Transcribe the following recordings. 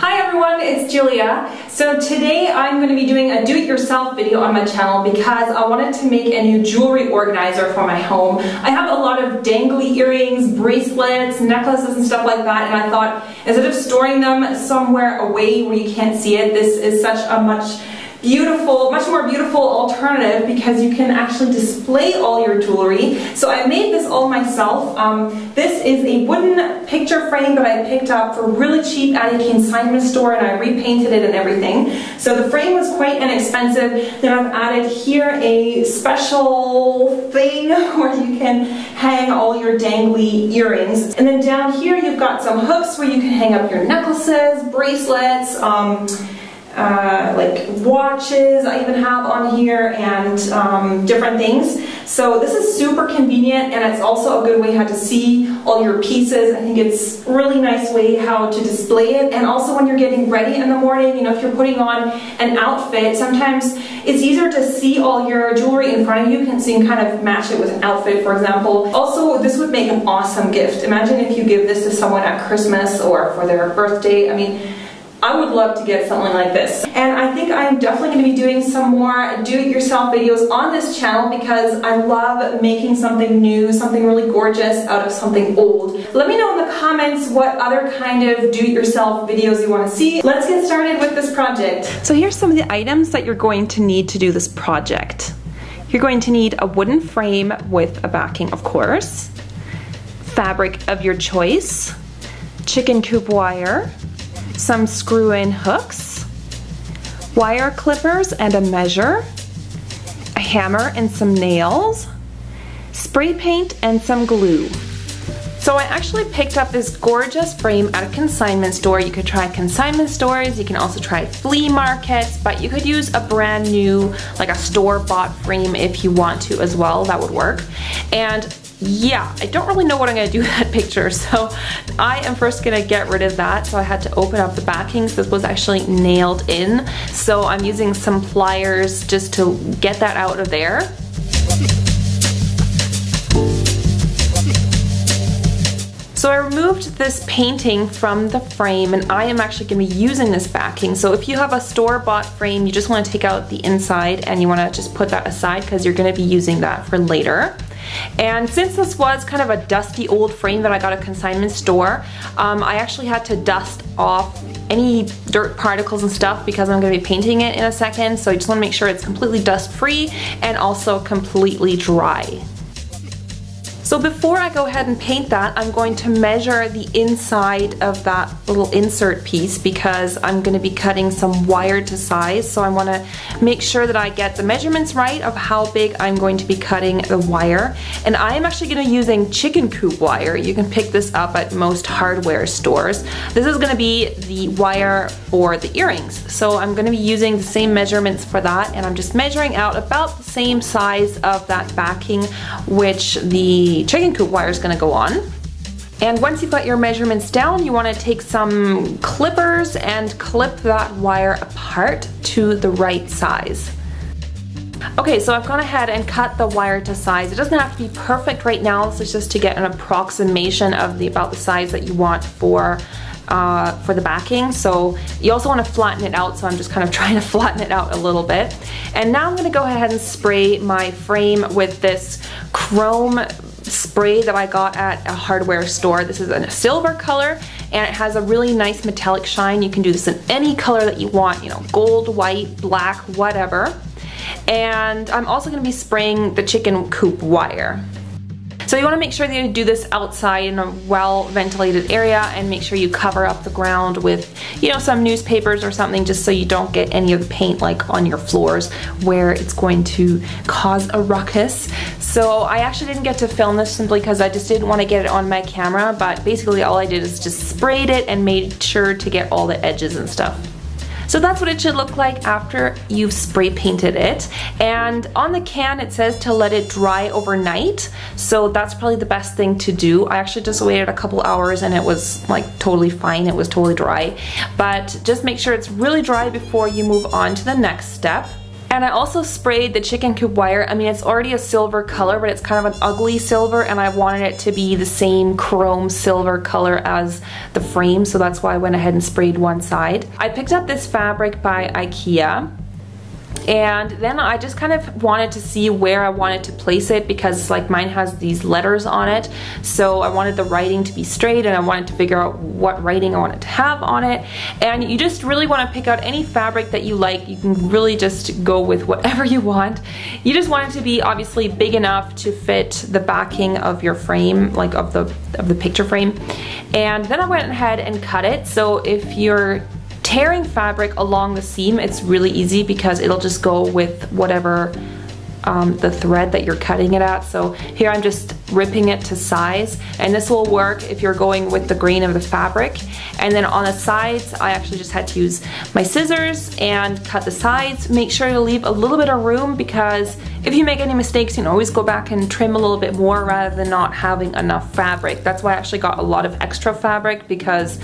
Hi everyone, it's Julia. So today I'm going to be doing a do-it-yourself video on my channel because I wanted to make a new jewelry organizer for my home. I have a lot of dangly earrings, bracelets, necklaces and stuff like that, and I thought instead of storing them somewhere away where you can't see it, this is such a much more beautiful alternative because you can actually display all your jewelry. So I made this all myself. This is a wooden picture frame that I picked up for really cheap at a consignment store, and I repainted it and everything. So the frame was quite inexpensive. Then I've added here a special thing where you can hang all your dangly earrings. And then down here you've got some hooks where you can hang up your necklaces, bracelets, like watches I even have on here, and different things. So this is super convenient, and it's also a good way how to see all your pieces. I think it's a really nice way how to display it. And also when you're getting ready in the morning, you know, if you're putting on an outfit, sometimes it's easier to see all your jewelry in front of you, so you can kind of match it with an outfit, for example. Also, this would make an awesome gift. Imagine if you give this to someone at Christmas or for their birthday. I mean, I would love to get something like this. And I think I'm definitely going to be doing some more do-it-yourself videos on this channel because I love making something new, something really gorgeous out of something old. Let me know in the comments what other kind of do-it-yourself videos you want to see. Let's get started with this project. So here's some of the items that you're going to need to do this project. You're going to need a wooden frame with a backing, of course, fabric of your choice, chicken coop wire, some screw-in hooks, wire clippers and a measure, a hammer and some nails, spray paint and some glue. So I actually picked up this gorgeous frame at a consignment store. You could try consignment stores, you can also try flea markets, but you could use a brand new, like a store-bought frame if you want to as well. That would work. And yeah, I don't really know what I'm going to do with that picture, so I am first going to get rid of that. So I had to open up the backings. This was actually nailed in, so I'm using some pliers just to get that out of there. So I removed this painting from the frame, and I am actually going to be using this backing. So if you have a store-bought frame, you just want to take out the inside and you want to just put that aside because you're going to be using that for later. And since this was kind of a dusty old frame that I got at a consignment store, I actually had to dust off any dirt particles and stuff because I'm going to be painting it in a second. So I just want to make sure it's completely dust free and also completely dry. So before I go ahead and paint that, I'm going to measure the inside of that little insert piece because I'm going to be cutting some wire to size. So I want to make sure that I get the measurements right of how big I'm going to be cutting the wire. And I am actually going to be using chicken coop wire. You can pick this up at most hardware stores. This is going to be the wire for the earrings. So I'm going to be using the same measurements for that, and I'm just measuring out about the same size of that backing which the chicken coop wire is going to go on. And once you've got your measurements down, you want to take some clippers and clip that wire apart to the right size. Okay, so I've gone ahead and cut the wire to size. It doesn't have to be perfect right now. This is just to get an approximation of about the size that you want for the backing. So you also want to flatten it out, so I'm just kind of trying to flatten it out a little bit. And now I'm going to go ahead and spray my frame with this chrome spray that I got at a hardware store. This is a silver color and it has a really nice metallic shine. You can do this in any color that you want, you know, gold, white, black, whatever. And I'm also going to be spraying the chicken coop wire. So you want to make sure that you do this outside in a well-ventilated area, and make sure you cover up the ground with, you know, some newspapers or something, just so you don't get any of the paint like on your floors where it's going to cause a ruckus. So I actually didn't get to film this simply because I just didn't want to get it on my camera, but basically all I did is just sprayed it and made sure to get all the edges and stuff. So that's what it should look like after you've spray painted it. And on the can it says to let it dry overnight, so that's probably the best thing to do. I actually just waited a couple hours and it was like totally fine, it was totally dry. But just make sure it's really dry before you move on to the next step. And I also sprayed the chicken coop wire. I mean, it's already a silver color, but it's kind of an ugly silver, and I wanted it to be the same chrome silver color as the frame, so that's why I went ahead and sprayed one side. I picked up this fabric by IKEA. And then I just kind of wanted to see where I wanted to place it, because like mine has these letters on it, so I wanted the writing to be straight, and I wanted to figure out what writing I wanted to have on it. And you just really want to pick out any fabric that you like. You can really just go with whatever you want. You just want it to be obviously big enough to fit the backing of your frame, like of the picture frame. And then I went ahead and cut it. So if you're tearing fabric along the seam, it's really easy because it'll just go with whatever the thread that you're cutting it at. So here I'm just ripping it to size, and this will work if you're going with the grain of the fabric. And then on the sides, I actually just had to use my scissors and cut the sides. Make sure to leave a little bit of room, because if you make any mistakes, you can always go back and trim a little bit more rather than not having enough fabric. That's why I actually got a lot of extra fabric, because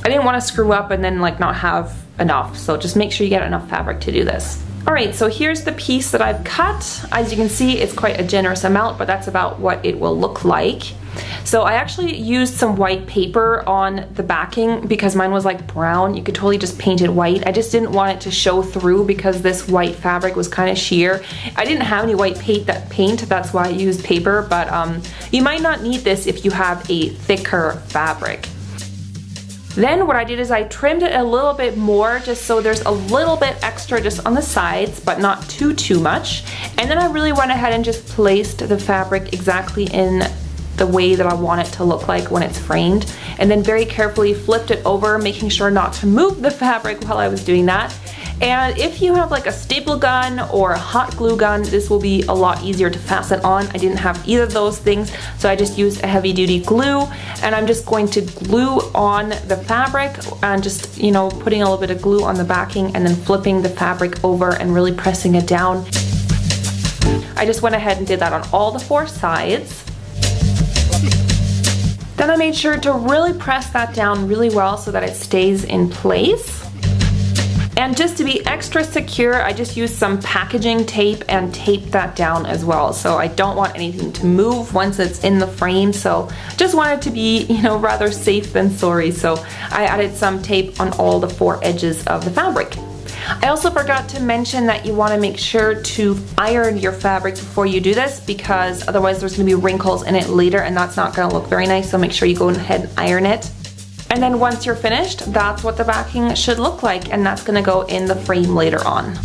I didn't want to screw up and then like not have enough. So just make sure you get enough fabric to do this. Alright, so here's the piece that I've cut. As you can see, it's quite a generous amount, but that's about what it will look like. So I actually used some white paper on the backing because mine was like brown. You could totally just paint it white. I just didn't want it to show through because this white fabric was kind of sheer. I didn't have any white paint, that's why I used paper, but you might not need this if you have a thicker fabric. Then what I did is I trimmed it a little bit more, just so there's a little bit extra just on the sides, but not too much. And then I really went ahead and just placed the fabric exactly in the way that I want it to look like when it's framed. And then very carefully flipped it over, making sure not to move the fabric while I was doing that. And if you have like a staple gun or a hot glue gun, this will be a lot easier to fasten on. I didn't have either of those things, so I just used a heavy duty glue, and I'm just going to glue on the fabric and just, you know, putting a little bit of glue on the backing and then flipping the fabric over and really pressing it down. I just went ahead and did that on all the 4 sides. Then I made sure to really press that down really well so that it stays in place. And just to be extra secure, I just used some packaging tape and taped that down as well. So I don't want anything to move once it's in the frame. So just wanted to be, you know, rather safe than sorry. So I added some tape on all the 4 edges of the fabric. I also forgot to mention that you want to make sure to iron your fabric before you do this, because otherwise there's going to be wrinkles in it later and that's not going to look very nice. So make sure you go ahead and iron it. And then once you're finished, that's what the backing should look like, and that's gonna go in the frame later on.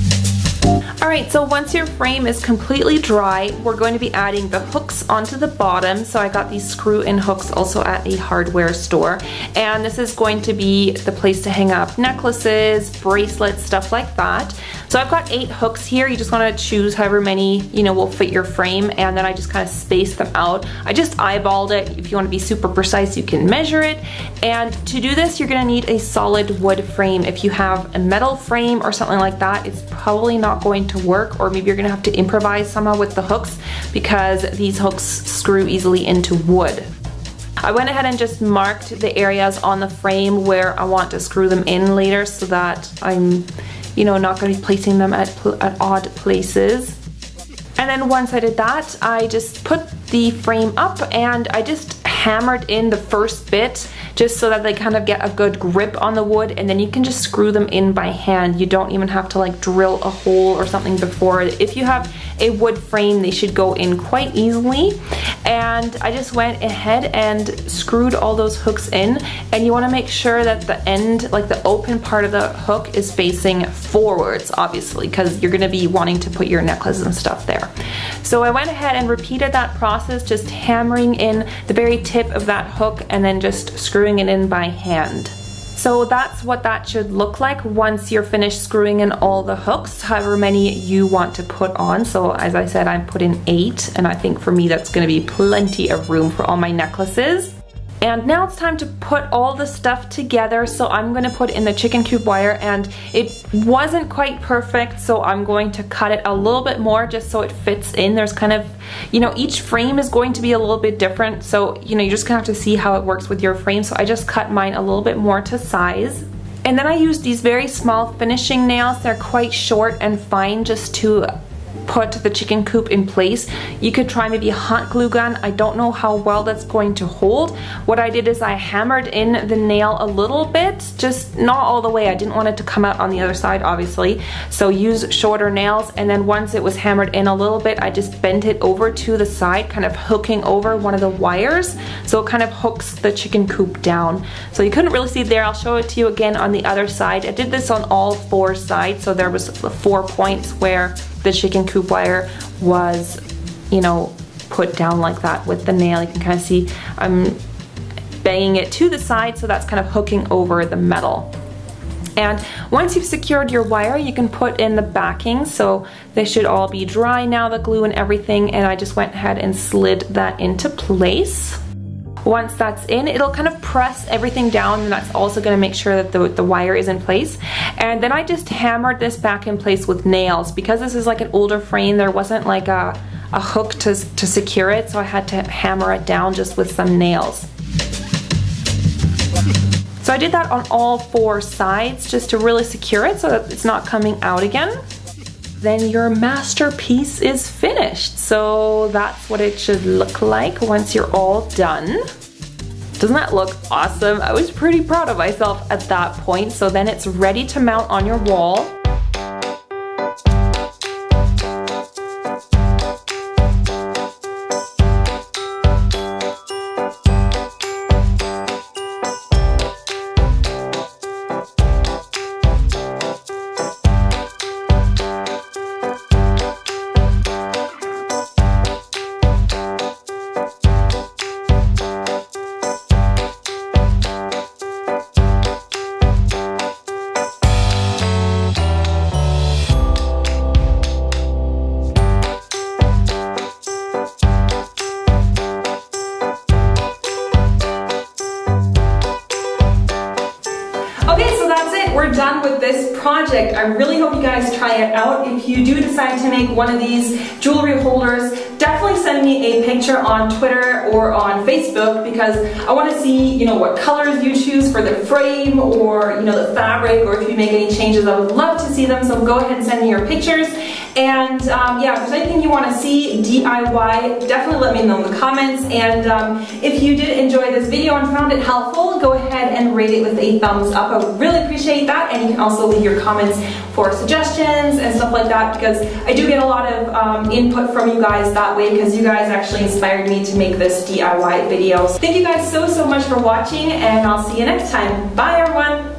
Alright, so once your frame is completely dry, we're going to be adding the hooks onto the bottom. So I got these screw-in hooks also at a hardware store, and this is going to be the place to hang up necklaces, bracelets, stuff like that. So I've got 8 hooks here. You just want to choose however many, you know, will fit your frame, and then I just kind of spaced them out. I just eyeballed it. If you want to be super precise, you can measure it. And to do this, you're going to need a solid wood frame. If you have a metal frame or something like that, it's probably not going to work, or maybe you're going to have to improvise somehow with the hooks, because these hooks screw easily into wood. I went ahead and just marked the areas on the frame where I want to screw them in later, so that I'm, you know, not going to be placing them at odd places. And then once I did that, I just put the frame up and I just hammered in the first bit just so that they kind of get a good grip on the wood, and then you can just screw them in by hand. You don't even have to like drill a hole or something before. If you have a wood frame, they should go in quite easily. And I just went ahead and screwed all those hooks in, and you want to make sure that the end, like the open part of the hook, is facing forwards, obviously, because you're going to be wanting to put your necklace and stuff there. So I went ahead and repeated that process, just hammering in the very tip of that hook and then just screwing it in by hand. So that's what that should look like once you're finished screwing in all the hooks, however many you want to put on. So as I said, I put in 8, and I think for me that's going to be plenty of room for all my necklaces. And now it's time to put all the stuff together. So I'm going to put in the chicken coop wire, and it wasn't quite perfect, so I'm going to cut it a little bit more just so it fits in. There's kind of, you know, each frame is going to be a little bit different, so, you know, you're just gonna have to see how it works with your frame. So I just cut mine a little bit more to size. And then I used these very small finishing nails. They're quite short and fine just to put the chicken coop in place. You could try maybe a hot glue gun. I don't know how well that's going to hold. What I did is I hammered in the nail a little bit, just not all the way. I didn't want it to come out on the other side, obviously. So use shorter nails, and then once it was hammered in a little bit, I just bent it over to the side, kind of hooking over one of the wires. So it kind of hooks the chicken coop down. So you couldn't really see there. I'll show it to you again on the other side. I did this on all 4 sides, so there was 4 points where the chicken coop wire was, you know, put down like that with the nail. You can kind of see I'm banging it to the side, so that's kind of hooking over the metal. And once you've secured your wire, you can put in the backing. So they should all be dry now, the glue and everything, and I just went ahead and slid that into place. Once that's in, it'll kind of press everything down, and that's also going to make sure that the wire is in place. And then I just hammered this back in place with nails. Because this is like an older frame, there wasn't like a hook to secure it, so I had to hammer it down just with some nails. So I did that on all 4 sides just to really secure it so that it's not coming out again. Then your masterpiece is finished. So that's what it should look like once you're all done. Doesn't that look awesome? I was pretty proud of myself at that point. So then it's ready to mount on your wall. We're done with this project. I really hope you guys try it out. If you do decide to make one of these jewelry holders, definitely send me a picture on Twitter or on Facebook, because I want to see, you know, what colors you choose for the frame, or, you know, the fabric, or if you make any changes. I would love to see them, so go ahead and send me your pictures. And yeah, if there's anything you want to see DIY, definitely let me know in the comments. And if you did enjoy this video and found it helpful, go ahead and rate it with a thumbs up. I would really appreciate that. And you can also leave your comments for suggestions and stuff like that, because I do get a lot of input from you guys that way, because you guys actually inspired me to make this DIY video. So thank you guys so much for watching, and I'll see you next time. Bye everyone!